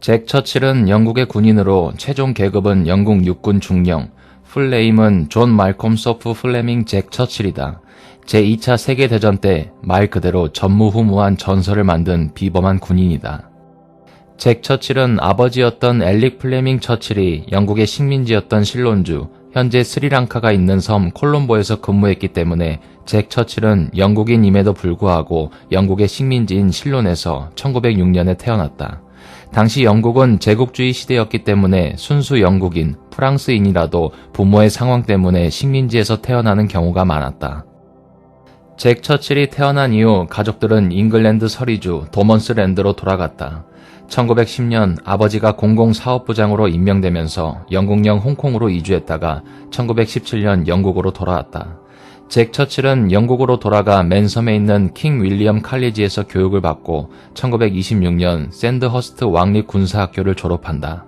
잭 처칠은 영국의 군인으로 최종 계급은 영국 육군 중령, 풀네임은 존 말콤 소프 플레밍 잭 처칠이다. 제2차 세계대전 때 말 그대로 전무후무한 전설을 만든 비범한 군인이다. 잭 처칠은 아버지였던 엘릭 플레밍 처칠이 영국의 식민지였던 실론주, 현재 스리랑카가 있는 섬 콜롬보에서 근무했기 때문에 잭 처칠은 영국인임에도 불구하고 영국의 식민지인 실론에서 1906년에 태어났다. 당시 영국은 제국주의 시대였기 때문에 순수 영국인, 프랑스인이라도 부모의 상황 때문에 식민지에서 태어나는 경우가 많았다. 잭 처칠이 태어난 이후 가족들은 잉글랜드 서리주 도먼스랜드로 돌아갔다. 1910년 아버지가 공공사업부장으로 임명되면서 영국령 홍콩으로 이주했다가 1917년 영국으로 돌아왔다. 잭 처칠은 영국으로 돌아가 맨섬에 있는 킹 윌리엄 칼리지에서 교육을 받고 1926년 샌드허스트 왕립 군사학교를 졸업한다.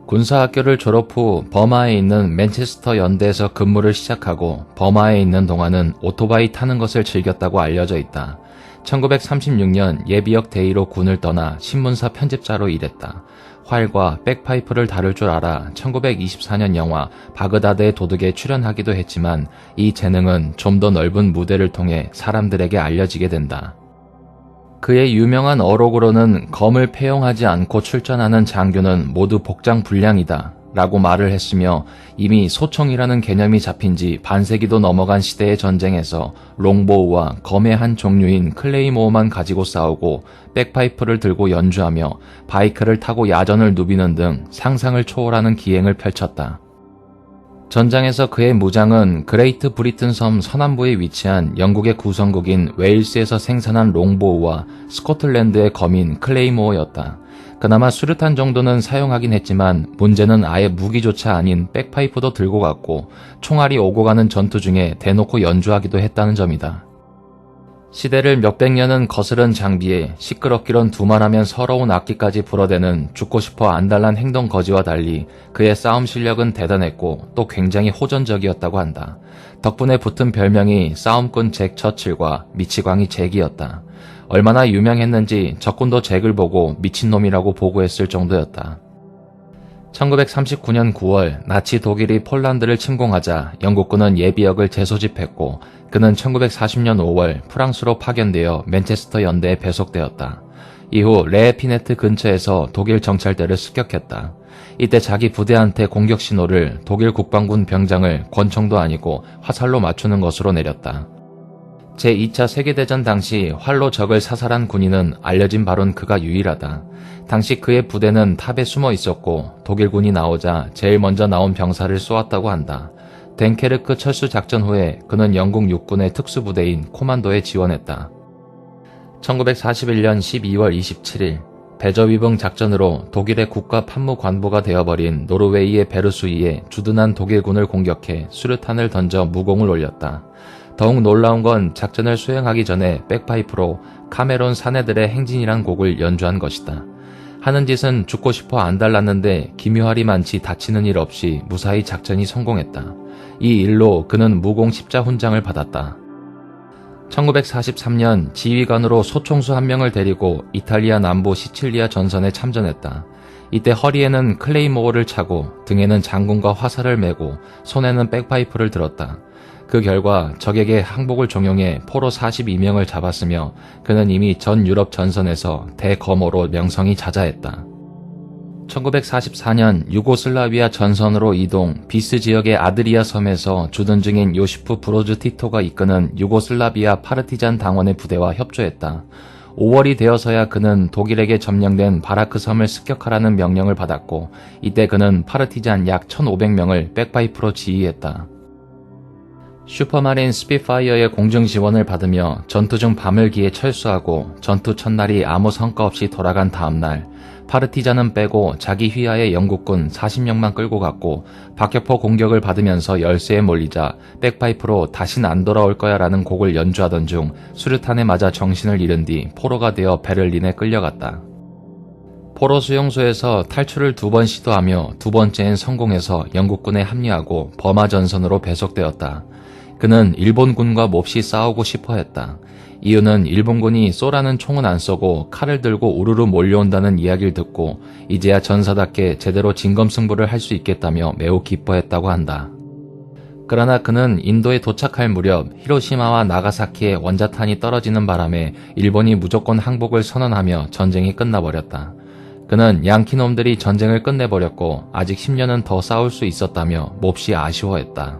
군사학교를 졸업 후 버마에 있는 맨체스터 연대에서 근무를 시작하고 버마에 있는 동안은 오토바이 타는 것을 즐겼다고 알려져 있다. 1936년 예비역 대위로 군을 떠나 신문사 편집자로 일했다. 활과 백파이프를 다룰 줄 알아 1924년 영화 바그다드의 도둑에 출연하기도 했지만 이 재능은 좀 더 넓은 무대를 통해 사람들에게 알려지게 된다. 그의 유명한 어록으로는 검을 패용하지 않고 출전하는 장교는 모두 복장불량이다 라고 말을 했으며 이미 소총이라는 개념이 잡힌 지 반세기도 넘어간 시대의 전쟁에서 롱보우와 검의 한 종류인 클레이모어만 가지고 싸우고 백파이프를 들고 연주하며 바이크를 타고 야전을 누비는 등 상상을 초월하는 기행을 펼쳤다. 전장에서 그의 무장은 그레이트 브리튼 섬 서남부에 위치한 영국의 구성국인 웨일스에서 생산한 롱보우와 스코틀랜드의 검인 클레이모어였다. 그나마 수류탄 정도는 사용하긴 했지만 문제는 아예 무기조차 아닌 백파이프도 들고 갔고 총알이 오고 가는 전투 중에 대놓고 연주하기도 했다는 점이다. 시대를 몇백 년은 거스른 장비에 시끄럽기론 두말하면 서러운 악기까지 불어대는 죽고 싶어 안달난 행동 거지와 달리 그의 싸움 실력은 대단했고 또 굉장히 호전적이었다고 한다. 덕분에 붙은 별명이 싸움꾼 잭 처칠과 미치광이 잭이었다. 얼마나 유명했는지 적군도 잭을 보고 미친놈이라고 보고했을 정도였다. 1939년 9월 나치 독일이 폴란드를 침공하자 영국군은 예비역을 재소집했고 그는 1940년 5월 프랑스로 파견되어 맨체스터 연대에 배속되었다. 이후 레에피네트 근처에서 독일 정찰대를 습격했다. 이때 자기 부대한테 공격 신호를 독일 국방군 병장을 권총도 아니고 화살로 맞추는 것으로 내렸다. 제2차 세계대전 당시 활로 적을 사살한 군인은 알려진 바론 그가 유일하다. 당시 그의 부대는 탑에 숨어 있었고 독일군이 나오자 제일 먼저 나온 병사를 쏘았다고 한다. 덴케르크 철수 작전 후에 그는 영국 육군의 특수부대인 코만도에 지원했다. 1941년 12월 27일 배저위붕 작전으로 독일의 국가 판무관보가 되어버린 노르웨이의 베르수이에 주둔한 독일군을 공격해 수류탄을 던져 무공을 올렸다. 더욱 놀라운 건 작전을 수행하기 전에 백파이프로 카메론 사내들의 행진이란 곡을 연주한 것이다. 하는 짓은 죽고 싶어 안달났는데 기묘할이 많지 다치는 일 없이 무사히 작전이 성공했다. 이 일로 그는 무공 십자 훈장을 받았다. 1943년 지휘관으로 소총수 1명을 데리고 이탈리아 남부 시칠리아 전선에 참전했다. 이때 허리에는 클레이모어를 차고 등에는 장군과 화살을 메고 손에는 백파이프를 들었다. 그 결과 적에게 항복을 종용해 포로 42명을 잡았으며 그는 이미 전 유럽 전선에서 대검호로 명성이 자자했다. 1944년 유고슬라비아 전선으로 이동 비스 지역의 아드리아 섬에서 주둔 중인 요시프 브로즈 티토가 이끄는 유고슬라비아 파르티잔 당원의 부대와 협조했다. 5월이 되어서야 그는 독일에게 점령된 바라크 섬을 습격하라는 명령을 받았고 이때 그는 파르티잔 약 1500명을 백파이프로 지휘했다. 슈퍼마린 스피파이어의 공중 지원을 받으며 전투 중 밤을 기해 철수하고 전투 첫날이 아무 성과 없이 돌아간 다음날 파르티잔은 빼고 자기 휘하의 영국군 40명만 끌고 갔고 박격포 공격을 받으면서 열세에 몰리자 백파이프로 다신 안 돌아올 거야 라는 곡을 연주하던 중 수류탄에 맞아 정신을 잃은 뒤 포로가 되어 베를린에 끌려갔다. 포로 수용소에서 탈출을 2번 시도하며 2번째엔 성공해서 영국군에 합류하고 버마 전선으로 배속되었다. 그는 일본군과 몹시 싸우고 싶어 했다. 이유는 일본군이 쏘라는 총은 안 쏘고 칼을 들고 우르르 몰려온다는 이야기를 듣고 이제야 전사답게 제대로 진검승부를 할 수 있겠다며 매우 기뻐했다고 한다. 그러나 그는 인도에 도착할 무렵 히로시마와 나가사키에 원자탄이 떨어지는 바람에 일본이 무조건 항복을 선언하며 전쟁이 끝나버렸다. 그는 양키놈들이 전쟁을 끝내버렸고 아직 10년은 더 싸울 수 있었다며 몹시 아쉬워했다.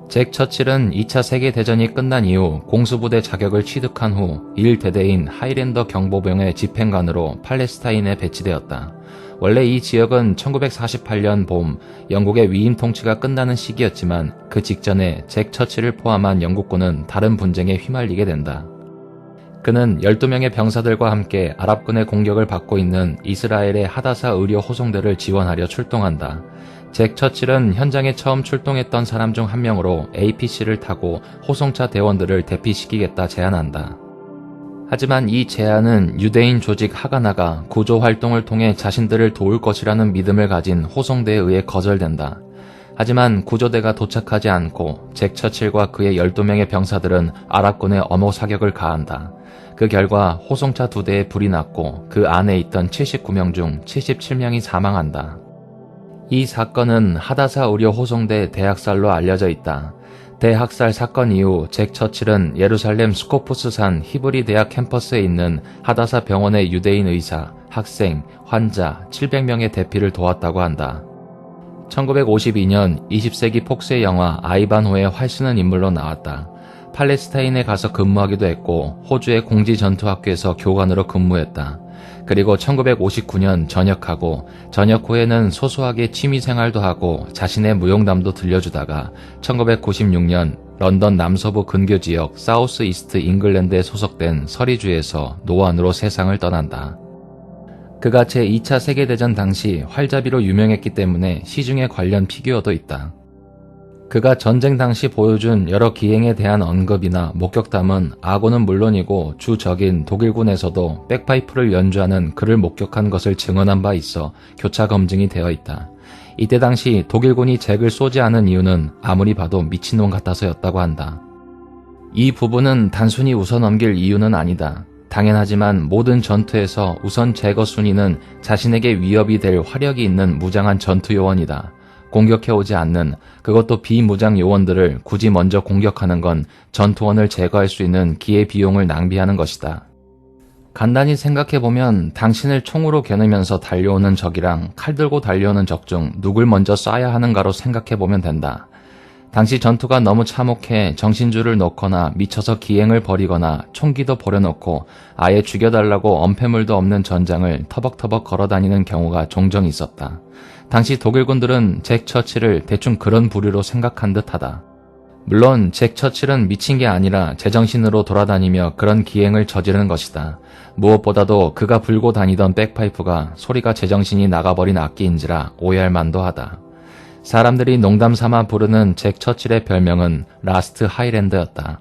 잭 처칠은 2차 세계대전이 끝난 이후 공수부대 자격을 취득한 후 1대대인 하이랜더 경보병의 집행관으로 팔레스타인에 배치되었다. 원래 이 지역은 1948년 봄 영국의 위임 통치가 끝나는 시기였지만 그 직전에 잭 처칠을 포함한 영국군은 다른 분쟁에 휘말리게 된다. 그는 12명의 병사들과 함께 아랍군의 공격을 받고 있는 이스라엘의 하다사 의료 호송대를 지원하려 출동한다. 잭 처칠은 현장에 처음 출동했던 사람 중 한 명으로 APC를 타고 호송차 대원들을 대피시키겠다 제안한다. 하지만 이 제안은 유대인 조직 하가나가 구조 활동을 통해 자신들을 도울 것이라는 믿음을 가진 호송대에 의해 거절된다. 하지만 구조대가 도착하지 않고 잭 처칠과 그의 12명의 병사들은 아랍군의 엄호 사격을 가한다. 그 결과 호송차 2대에 불이 났고 그 안에 있던 79명 중 77명이 사망한다. 이 사건은 하다사 의료 호송대 대학살로 알려져 있다. 대학살 사건 이후 잭 처칠은 예루살렘 스코프스산 히브리 대학 캠퍼스에 있는 하다사 병원의 유대인 의사, 학생, 환자 700명의 대피를 도왔다고 한다. 1952년 20세기 폭스의 영화 아이반호에 활쓰는 인물로 나왔다. 팔레스타인에 가서 근무하기도 했고 호주의 공지전투학교에서 교관으로 근무했다. 그리고 1959년 전역하고 전역 후에는 소소하게 취미생활도 하고 자신의 무용담도 들려주다가 1996년 런던 남서부 근교지역 사우스 이스트 잉글랜드에 소속된 서리주에서 노안으로 세상을 떠난다. 그가 제2차 세계대전 당시 활잡이로 유명했기 때문에 시중에 관련 피규어도 있다. 그가 전쟁 당시 보여준 여러 기행에 대한 언급이나 목격담은 아군은 물론이고 주 적인 독일군에서도 백파이프를 연주하는 그를 목격한 것을 증언한 바 있어 교차 검증이 되어 있다. 이때 당시 독일군이 잭을 쏘지 않은 이유는 아무리 봐도 미친놈 같아서였다고 한다. 이 부분은 단순히 웃어넘길 이유는 아니다. 당연하지만 모든 전투에서 우선 제거 순위는 자신에게 위협이 될 화력이 있는 무장한 전투 요원이다. 공격해오지 않는, 그것도 비무장 요원들을 굳이 먼저 공격하는 건 전투원을 제거할 수 있는 기회비용을 낭비하는 것이다. 간단히 생각해보면 당신을 총으로 겨누면서 달려오는 적이랑 칼 들고 달려오는 적 중 누굴 먼저 쏴야 하는가로 생각해보면 된다. 당시 전투가 너무 참혹해 정신줄을 놓거나 미쳐서 기행을 벌이거나 총기도 버려놓고 아예 죽여달라고 엄폐물도 없는 전장을 터벅터벅 걸어다니는 경우가 종종 있었다. 당시 독일군들은 잭 처칠을 대충 그런 부류로 생각한 듯하다. 물론 잭 처칠은 미친 게 아니라 제정신으로 돌아다니며 그런 기행을 저지르는 것이다. 무엇보다도 그가 불고 다니던 백파이프가 소리가 제정신이 나가버린 악기인지라 오해할 만도 하다. 사람들이 농담 삼아 부르는 잭 처칠의 별명은 라스트 하이랜드였다.